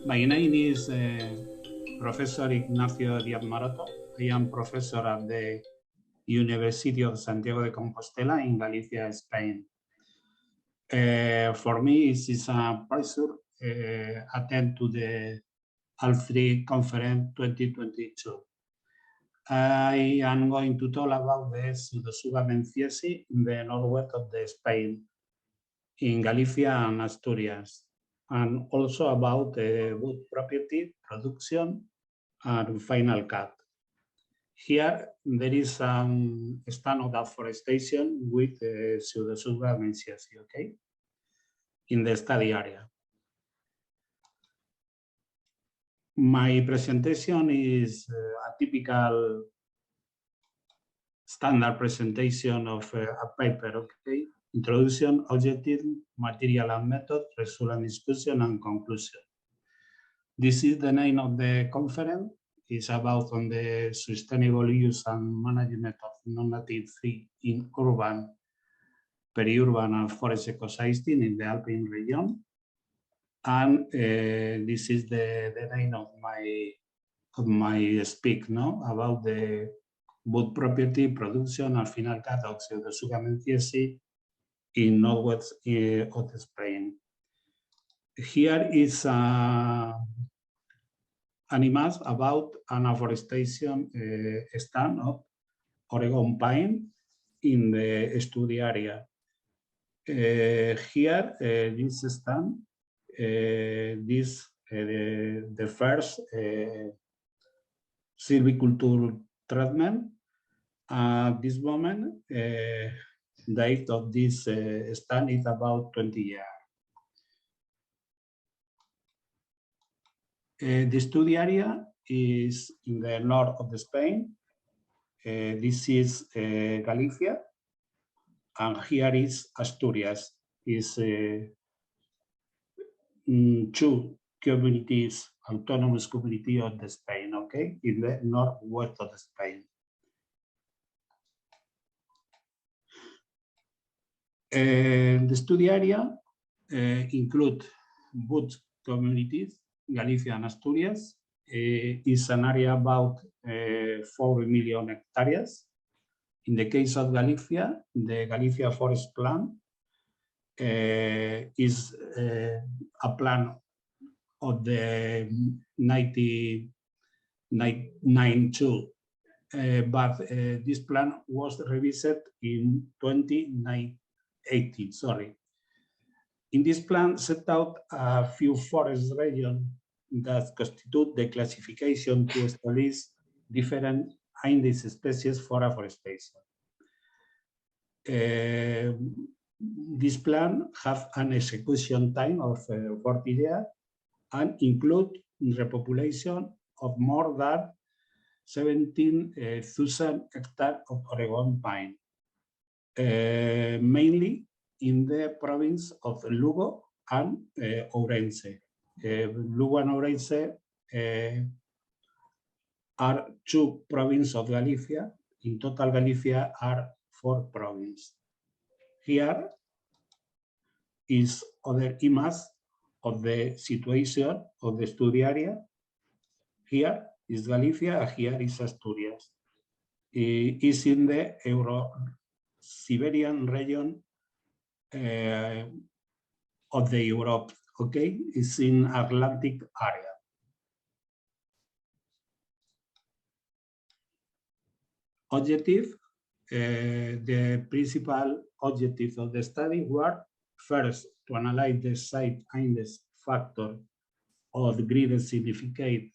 My name is Professor Ignacio Diaz-Maroto. I am professor at the University of Santiago de Compostela in Galicia, Spain. For me, it is a pleasure attend to the ALPTREES Conference 2022. I am going to talk about the Pseudotsuga menziesii in the northwest of the Spain, in Galicia and Asturias, and also about wood property, production, and final cut. Here there is some stand of afforestation with Pseudotsuga menziesii, okay, in the study area. My presentation is a typical standard presentation of a paper, okay? Introduction, objective, material and method, result and discussion, and conclusion. This is the name of the conference. It's about on the sustainable use and management of non-native trees in urban, peri-urban, and forest ecosystem in the Alpine region. And this is the name of my speak, no, about the wood property, production, and final cut of Pseudotsuga menziesii in northwest of Spain. Here is animals about an afforestation stand of Oregon pine in the study area. Here, this stand, the first silviculture treatment. At this moment, the age of this stand is about 20 years. The study area is in the north of Spain. This is Galicia, and here is Asturias. Is two communities, autonomous community of the Spain, okay, in the northwest of Spain. The study area include both communities, Galicia and Asturias. Is an area about 4 million hectares. In the case of Galicia, the Galicia Forest Plan is a plan of the 1992, but this plan was revised in 2018, sorry. In this plan, set out a few forest regions that constitute the classification to establish different Index species for afforestation. This plan have an execution time of 40 years and include repopulation of more than 17,000 hectares of Oregon pine, mainly in the province of Lugo and Ourense. Lugo and Ourense are two provinces of Galicia. In total, Galicia are 4 provinces. Here is other image of the situation of the study area. Here is Galicia, here is Asturias. It is in the Euro-Siberian region of the Europe, okay? It's in Atlantic area. Objective, the principal objectives of the study were first to analyze the site index factor of greater significant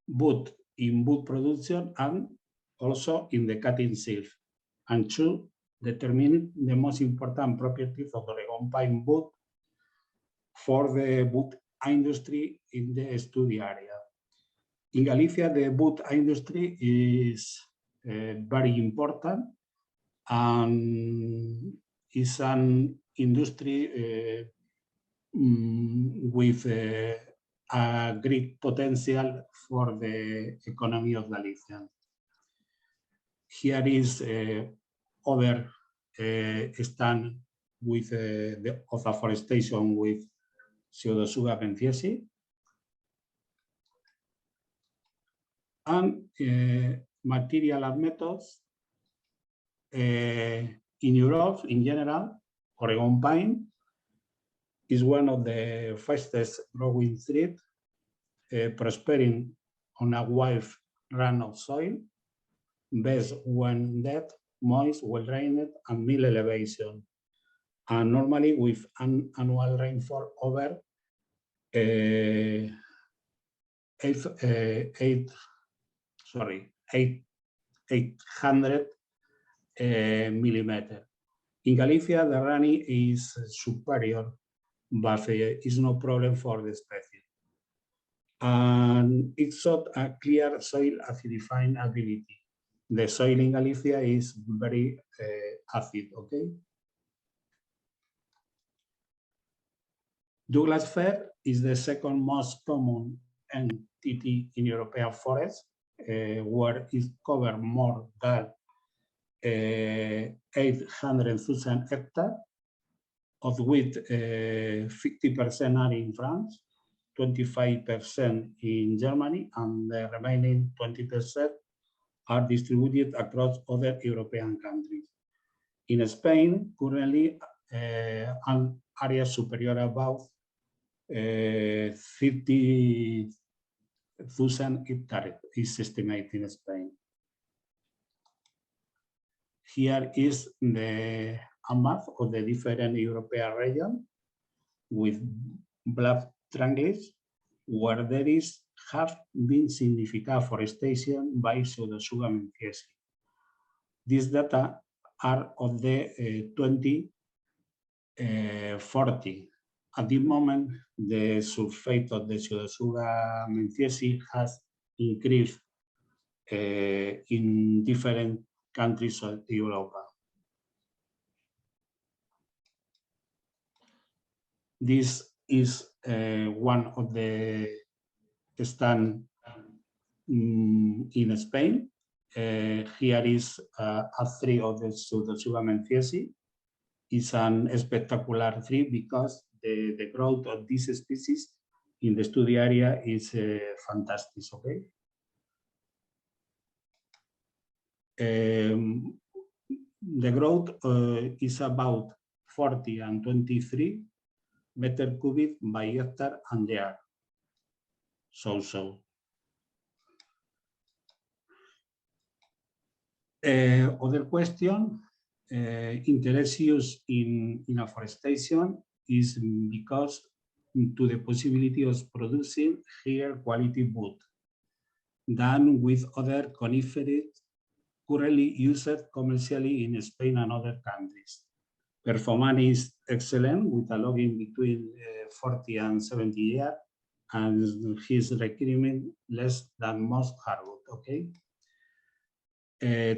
both in wood production and also in the cutting itself, and two, determine the most important properties of Oregon pine wood for the wood industry in the study area. In Galicia, the wood industry is very important and is an industry with a great potential for the economy of Galicia. Here is other stand with of afforestation with Pseudotsuga menziesii. And material and methods. In Europe, in general, Oregon pine is one of the fastest growing trees, prospering on a wide run of soil, best when wet, moist, well-drained, and middle elevation, and normally with an annual rainfall over 800 millimeter. In Galicia, the running is superior, but it's no problem for the species. And it's got a clear soil acidifying ability. The soil in Galicia is very acid, okay? Douglas fir is the second most common entity in European forests, where it covers more than 800,000 hectares, of which 50% are in France, 25% in Germany, and the remaining 20% are distributed across other European countries. In Spain, currently, an area superior about 50,000 hectares is estimated in Spain. Here is a map of the different European regions with black triangles where there have been significant forestation by Pseudotsuga menziesii. These data are of the 2040. At this moment, the sulfate of the Pseudotsuga menziesii has increased in different countries of Europe. This is one of the stands in Spain. Here is a tree of the Pseudotsuga menziesii. It's a spectacular tree because the growth of this species in the study area is fantastic, okay? The growth is about 40 and 23 meter cubic by hectare and year. So. Other question, interest use in afforestation is because to the possibility of producing higher quality wood than with other conifers currently used commercially in Spain and other countries. Performance is excellent with a logging between 40 and 70 years, and his requirement less than most hardwood, okay?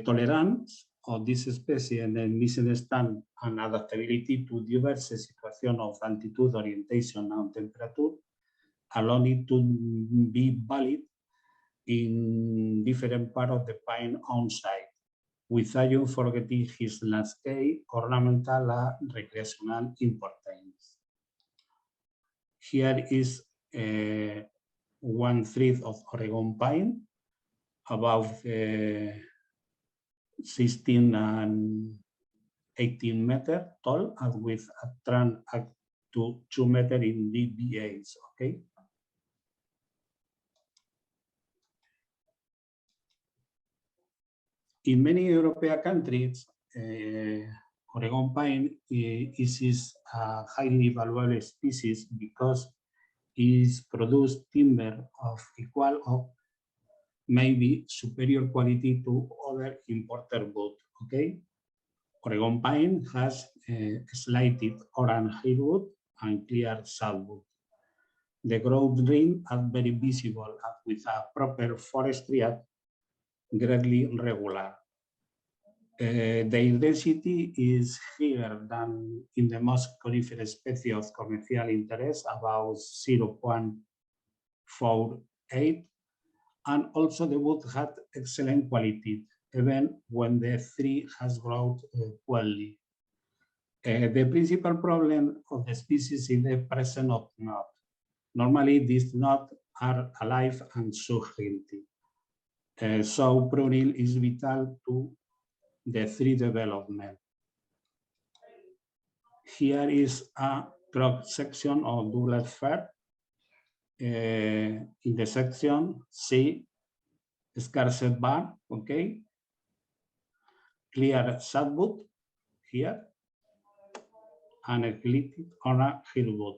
Tolerance of this species and misunderstand and adaptability to diverse situations of altitude, orientation, and temperature allow it to be valid in different parts of the pine on site, without forgetting his landscape, ornamental, and recreational importance. Here is one thread of Oregon pine, about 16 and 18 meters tall, and with a trunk up to 2 meters in DBAs, okay? In many European countries, Oregon pine is a highly valuable species because it produces timber of equal or maybe superior quality to other imported wood, okay? Oregon pine has slightly orange hardwood and clear softwood. The growth ring are very visible with a proper forestry at greatly regular. Their density is higher than in the most coniferous species of commercial interest, about 0.48, and also the wood had excellent quality, even when the tree has grown poorly. The principal problem of the species is the presence of knots. Normally, these knots are alive and so healthy. So pruning is vital to the tree development. Here is a cross-section of Douglas fir. In the section, see scarcet bar, okay? Clear sapwood here, and ecliptic on a hillwood.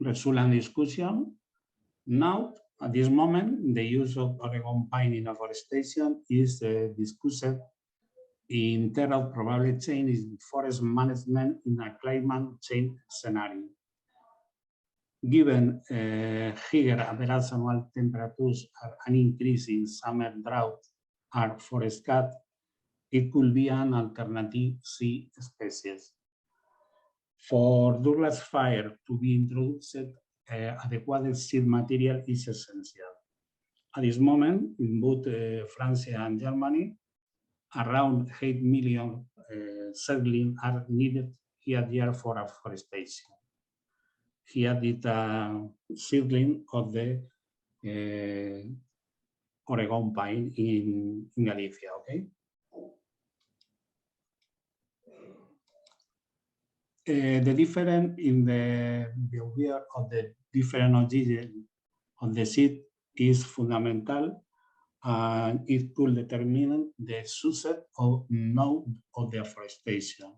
Result and discussion. Now, at this moment, the use of Oregon pine in afforestation is discussed in terms of probable change in forest management in a climate change scenario. Given higher average annual temperatures and an increase in summer drought or forest cut, it could be an alternative seed species. For Douglas fir to be introduced, adequate seed material is essential. At this moment, in both France and Germany, around 8 million seedlings are needed each year for afforestation. Here is a seedling of the Oregon pine in Galicia, okay? The difference in the behavior of the different origins of the seed is fundamental, and it could determine the success or not of the afforestation.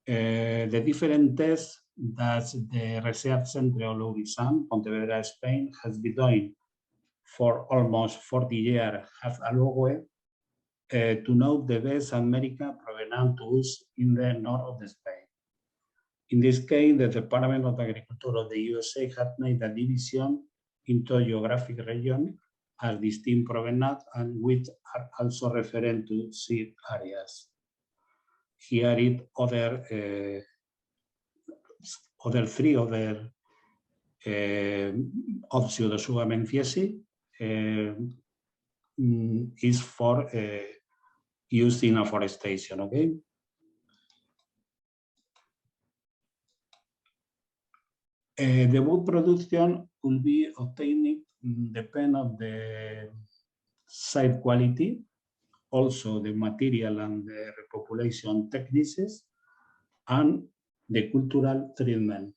The different tests that the Research Center of Lausanne, Pontevedra, Spain, has been doing for almost 40 years have allowed to know the best American provenance tools in the north of Spain. In this case, the Department of Agriculture of the USA has made a division into geographic regions as distinct provenance, and which are also referred to seed areas. Here is three other of Pseudotsuga menziesii is for use in afforestation, okay? The wood production will be obtained depend on the site quality, also the material and the repopulation techniques, and the cultural treatment.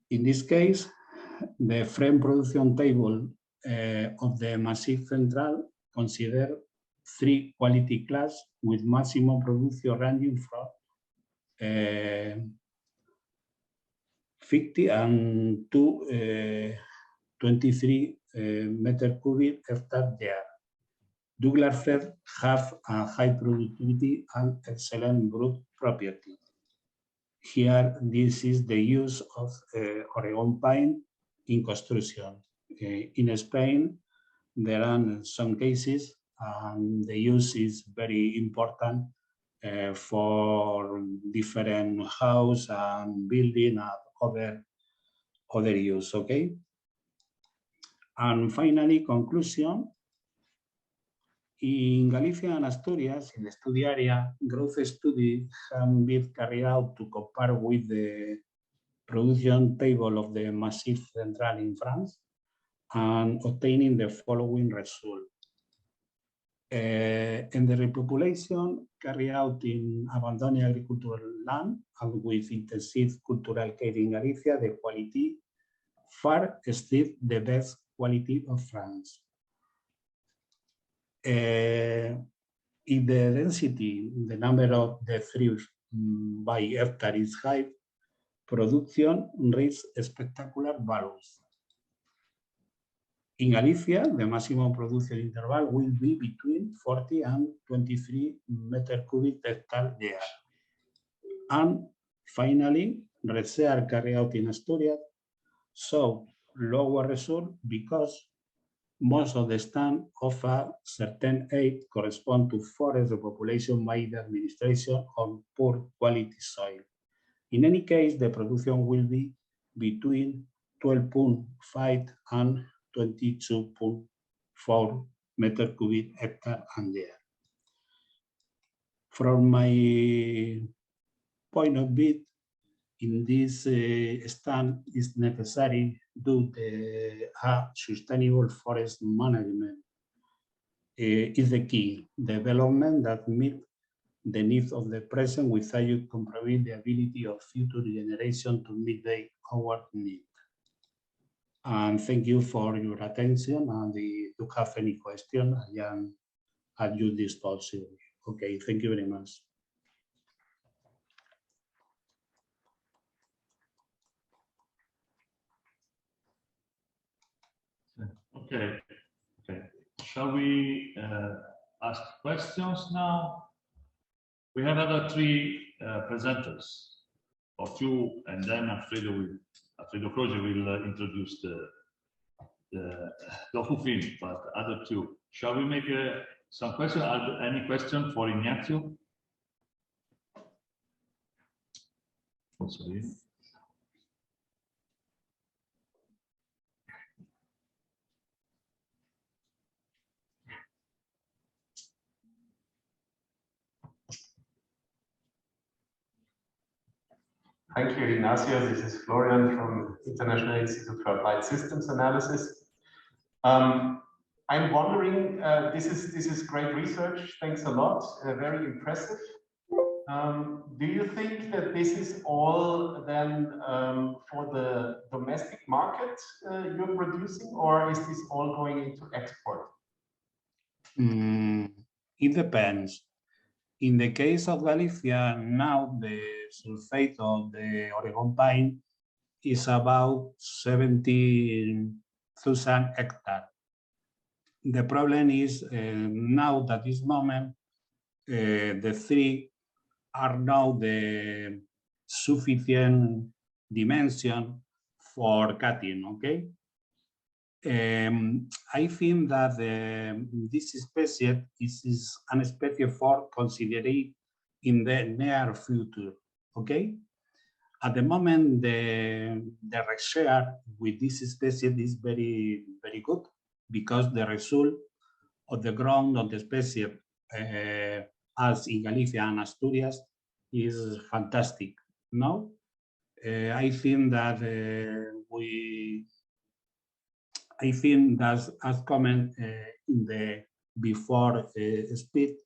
In this case, the frame production table of the Massif Central consider 3 quality class with maximum production ranging from 50 and to 23 meter cubic hectare year. Douglas fir have a high productivity and excellent root property. Here, this is the use of Oregon pine in construction. In Spain, there are some cases, and the use is very important for different house and building and other use, okay? And finally, conclusion. In Galicia and Asturias, in the study area, growth study have been carried out to compare with the production table of the Massif Central in France and obtaining the following result. In the repopulation carried out in abandoned agricultural land and with intensive cultural care in Galicia, the quality far exceeds the best quality of France. If the density, the number of the trees by hectare is high, production reaches spectacular values. In Galicia, the maximum production interval will be between 40 and 23 meter cubic hectare year. And finally, research carried out in Asturias show lower result because most of the stand of a certain age correspond to forest repopulation by the administration on poor quality soil. In any case, the production will be between 12.5 and 22.4 meter cubic hectare and year. From my point of view, in this stand is necessary due to sustainable forest management. Is the key development that meet the needs of the present without compromising the ability of future generations to meet our needs. And thank you for your attention. And if you have any question, I am at your disposal. Okay, thank you very much. Okay. Shall we ask questions now? We have other three presenters, or two, and then Alfredo Croce will introduce the whole thing, but other two. Shall we make some questions? Are there any question for Ignacio? Sorry. Thank you, Ignacio. This is Florian from International Institute for Applied Systems Analysis. I'm wondering, this is great research. Thanks a lot. Very impressive. Do you think that this is all then for the domestic market you're producing, or is this all going into export? It depends. In the case of Galicia, now the sulfate of the Oregon pine is about 70,000 hectares. The problem is now that this moment, the three are now the sufficient dimension for cutting, okay? I think that this species is an species for considered in the near future, okay? At the moment, the research with this species is very, very good because the result of the ground of the species as in Galicia and Asturias is fantastic, no? I think that I think that's as comment in the before speech.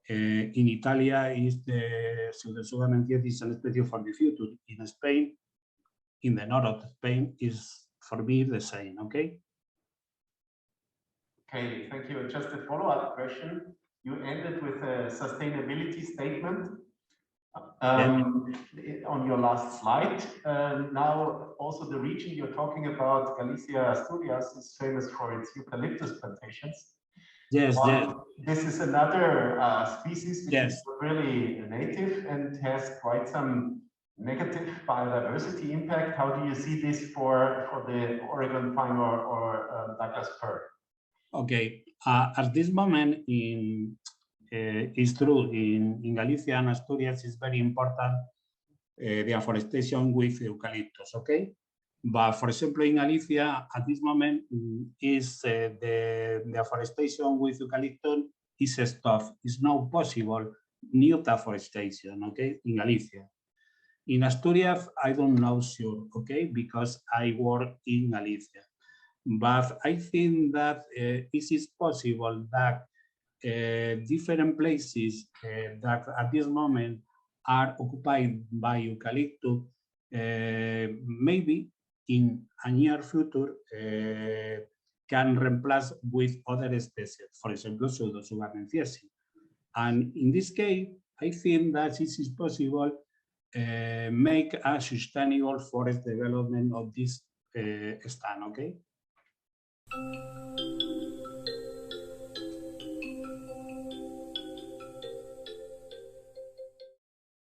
In Italia is the Pseudotsuga menziesii is an species for the future. In Spain, in the north of Spain, is for me the same. Okay. Okay, thank you. Just a follow-up question. You ended with a sustainability statement on your last slide. Now, also the region you're talking about, Galicia, Asturias, is famous for its eucalyptus plantations. Yes, yes. This is another species which is really native and has quite some negative biodiversity impact. How do you see this for the Oregon pine or Douglas fir? Okay, at this moment it's true in Galicia and Asturias is very important the afforestation with eucalyptus, okay? But for example, in Galicia at this moment is the afforestation with eucalyptus is stopped. It's not possible new afforestation, okay? In Galicia. In Asturias, I don't know sure, okay? Because I work in Galicia. But I think that it is possible that different places that at this moment are occupied by eucalyptus, maybe in a near future can replace with other species, for example, Pseudotsuga menziesii. And in this case, I think that it is possible make a sustainable forest development of this stand, okay?